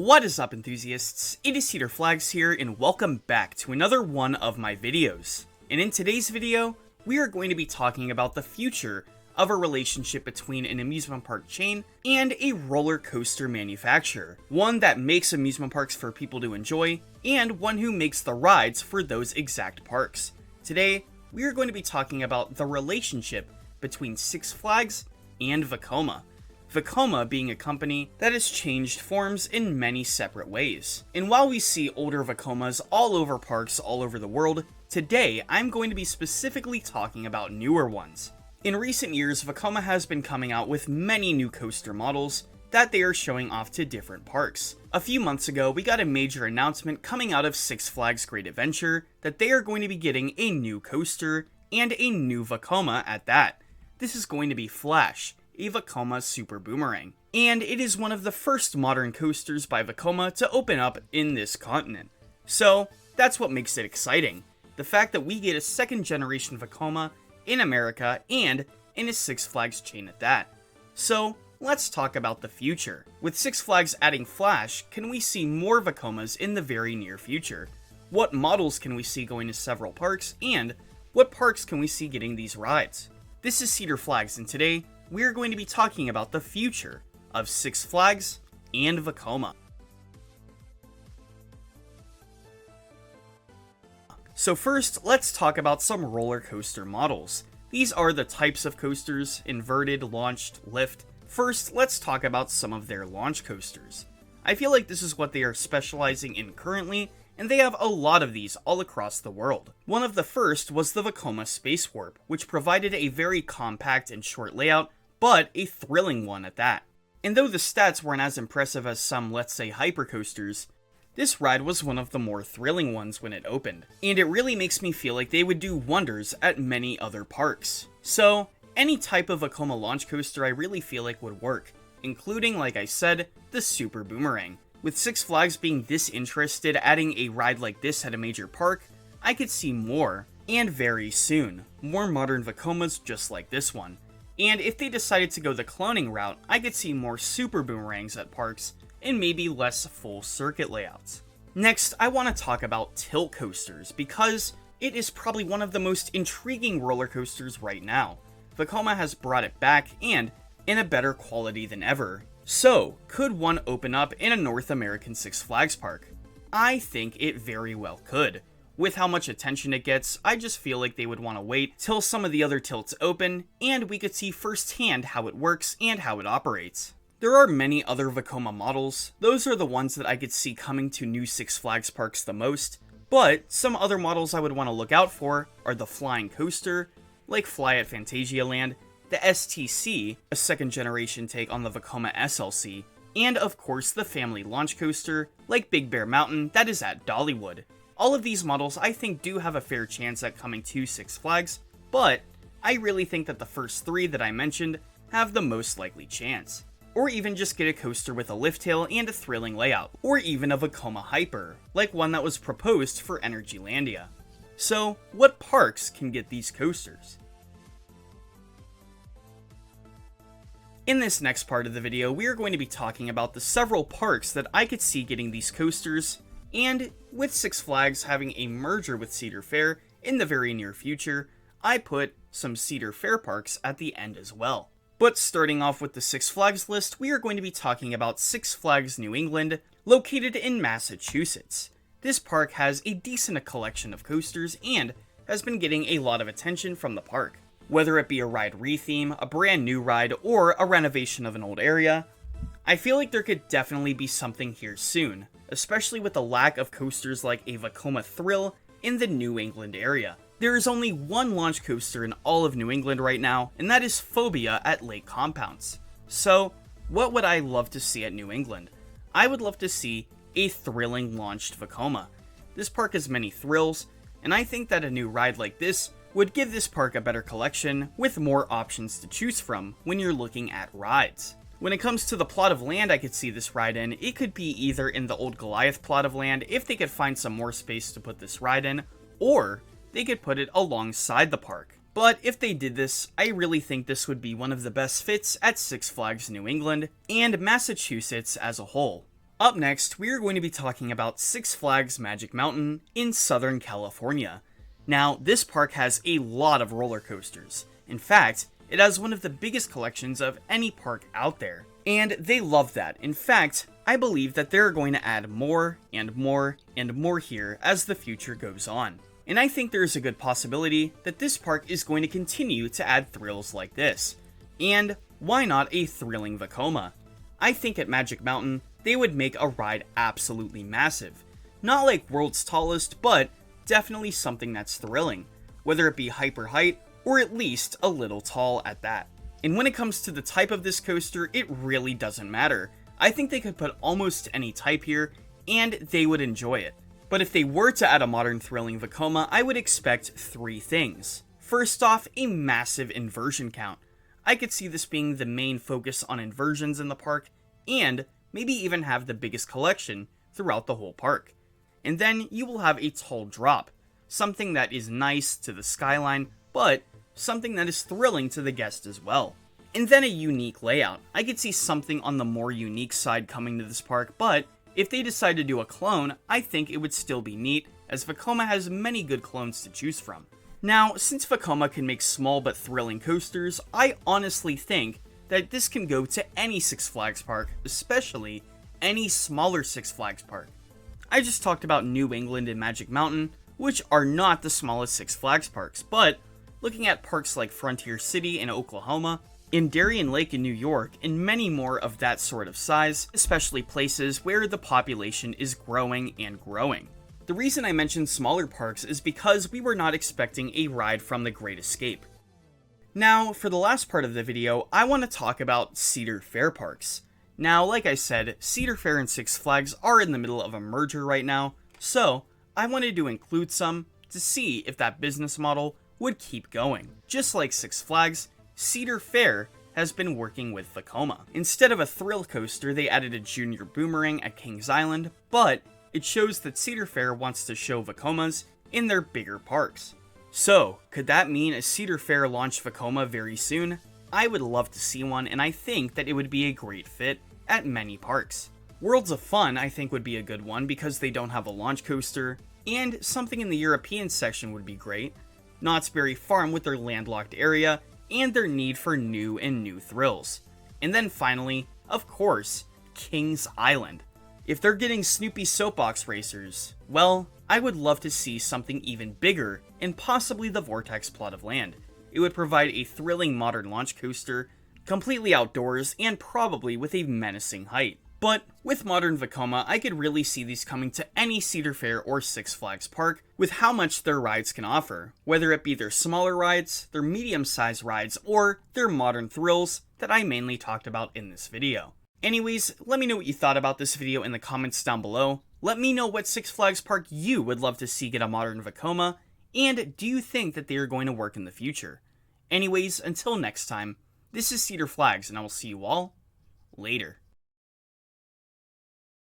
What is up, enthusiasts? It is Cedar Flags here, and welcome back to another one of my videos. And in today's video, we are going to be talking about the future of a relationship between an amusement park chain and a roller coaster manufacturer. One that makes amusement parks for people to enjoy, and one who makes the rides for those exact parks. Today, we are going to be talking about the relationship between Six Flags and Vekoma. Vekoma being a company that has changed forms in many separate ways. And while we see older Vekomas all over parks all over the world, today I'm going to be specifically talking about newer ones. In recent years, Vekoma has been coming out with many new coaster models that they are showing off to different parks. A few months ago, we got a major announcement coming out of Six Flags Great Adventure that they are going to be getting a new coaster and a new Vekoma at that. This is going to be Flash, a Vekoma Super Boomerang, and it is one of the first modern coasters by Vekoma to open up in this continent. So that's what makes it exciting, the fact that we get a second generation Vekoma in America and in a Six Flags chain at that. So let's talk about the future. With Six Flags adding Flash, can we see more Vekomas in the very near future? What models can we see going to several parks, and what parks can we see getting these rides? This is Cedar Flags, and today we are going to be talking about the future of Six Flags and Vekoma. So first, let's talk about some roller coaster models. These are the types of coasters: inverted, launched, lift. First, let's talk about some of their launch coasters. I feel like this is what they are specializing in currently, and they have a lot of these all across the world. One of the first was the Vekoma Space Warp, which provided a very compact and short layout, but a thrilling one at that. And though the stats weren't as impressive as some, let's say, hypercoasters, this ride was one of the more thrilling ones when it opened, and it really makes me feel like they would do wonders at many other parks. So, any type of Vekoma launch coaster I really feel like would work, including, like I said, the Super Boomerang. With Six Flags being this interested adding a ride like this at a major park, I could see more, and very soon, more modern Vekomas just like this one. And if they decided to go the cloning route, I could see more Super Boomerangs at parks, and maybe less full circuit layouts. Next, I want to talk about tilt coasters, because it is probably one of the most intriguing roller coasters right now. Vekoma has brought it back, and in a better quality than ever. So, could one open up in a North American Six Flags park? I think it very well could. With how much attention it gets, I just feel like they would want to wait till some of the other tilts open, and we could see firsthand how it works and how it operates. There are many other Vekoma models. Those are the ones that I could see coming to new Six Flags parks the most, but some other models I would want to look out for are the Flying Coaster, like Fly at Fantasialand, the STC, a second generation take on the Vekoma SLC, and of course the family launch coaster, like Big Bear Mountain, that is at Dollywood. All of these models I think do have a fair chance at coming to Six Flags, but I really think that the first three that I mentioned have the most likely chance. Or even just get a coaster with a lift tail and a thrilling layout, or even a Vekoma Hyper, like one that was proposed for Energylandia. So, what parks can get these coasters? In this next part of the video, we are going to be talking about the several parks that I could see getting these coasters, and with Six Flags having a merger with Cedar Fair in the very near future, I put some Cedar Fair parks at the end as well. But starting off with the Six Flags list, we are going to be talking about Six Flags New England, located in Massachusetts. This park has a decent collection of coasters and has been getting a lot of attention from the park. Whether it be a ride retheme, a brand new ride, or a renovation of an old area, I feel like there could definitely be something here soon, especially with the lack of coasters like a Vekoma Thrill in the New England area. There is only one launch coaster in all of New England right now, and that is Phobia at Lake Compounce. So, what would I love to see at New England? I would love to see a thrilling launched Vekoma. This park has many thrills, and I think that a new ride like this would give this park a better collection with more options to choose from when you're looking at rides. When it comes to the plot of land I could see this ride in, it could be either in the old Goliath plot of land if they could find some more space to put this ride in, or they could put it alongside the park. But if they did this, I really think this would be one of the best fits at Six Flags New England and Massachusetts as a whole. Up next, we are going to be talking about Six Flags Magic Mountain in Southern California. Now, this park has a lot of roller coasters. In fact, it has one of the biggest collections of any park out there. And they love that. In fact, I believe that they're going to add more and more and more here as the future goes on. And I think there's a good possibility that this park is going to continue to add thrills like this. And why not a thrilling Vekoma? I think at Magic Mountain, they would make a ride absolutely massive. Not like world's tallest, but definitely something that's thrilling, whether it be hyper height or at least a little tall at that. And when it comes to the type of this coaster, it really doesn't matter. I think they could put almost any type here, and they would enjoy it. But if they were to add a modern thrilling Vekoma, I would expect 3 things. First off, a massive inversion count. I could see this being the main focus on inversions in the park, and maybe even have the biggest collection throughout the whole park. And then you will have a tall drop, something that is nice to the skyline, but something that is thrilling to the guest as well. And then a unique layout. I could see something on the more unique side coming to this park, but if they decide to do a clone, I think it would still be neat, as Vekoma has many good clones to choose from. Now, since Vekoma can make small but thrilling coasters, I honestly think that this can go to any Six Flags park, especially any smaller Six Flags park. I just talked about New England and Magic Mountain, which are not the smallest Six Flags parks, but looking at parks like Frontier City in Oklahoma, in Darien Lake in New York, and many more of that sort of size, especially places where the population is growing and growing. The reason I mentioned smaller parks is because we were not expecting a ride from The Great Escape. Now, for the last part of the video, I want to talk about Cedar Fair parks. Now, like I said, Cedar Fair and Six Flags are in the middle of a merger right now, so I wanted to include some to see if that business model would keep going. Just like Six Flags, Cedar Fair has been working with Vekoma. Instead of a thrill coaster, they added a junior boomerang at Kings Island, but it shows that Cedar Fair wants to show Vekomas in their bigger parks. So, could that mean a Cedar Fair launch Vekoma very soon? I would love to see one, and I think that it would be a great fit at many parks. Worlds of Fun, I think, would be a good one because they don't have a launch coaster, and something in the European section would be great. Knott's Berry Farm with their landlocked area, and their need for new thrills. And then finally, of course, Kings Island. If they're getting Snoopy soapbox racers, well, I would love to see something even bigger and possibly the Vortex plot of land. It would provide a thrilling modern launch coaster, completely outdoors, and probably with a menacing height. But with modern Vekoma, I could really see these coming to any Cedar Fair or Six Flags park with how much their rides can offer, whether it be their smaller rides, their medium-sized rides, or their modern thrills that I mainly talked about in this video. Anyways, let me know what you thought about this video in the comments down below. Let me know what Six Flags park you would love to see get a modern Vekoma, and do you think that they are going to work in the future? Anyways, until next time, this is Cedar Flags, and I will see you all later.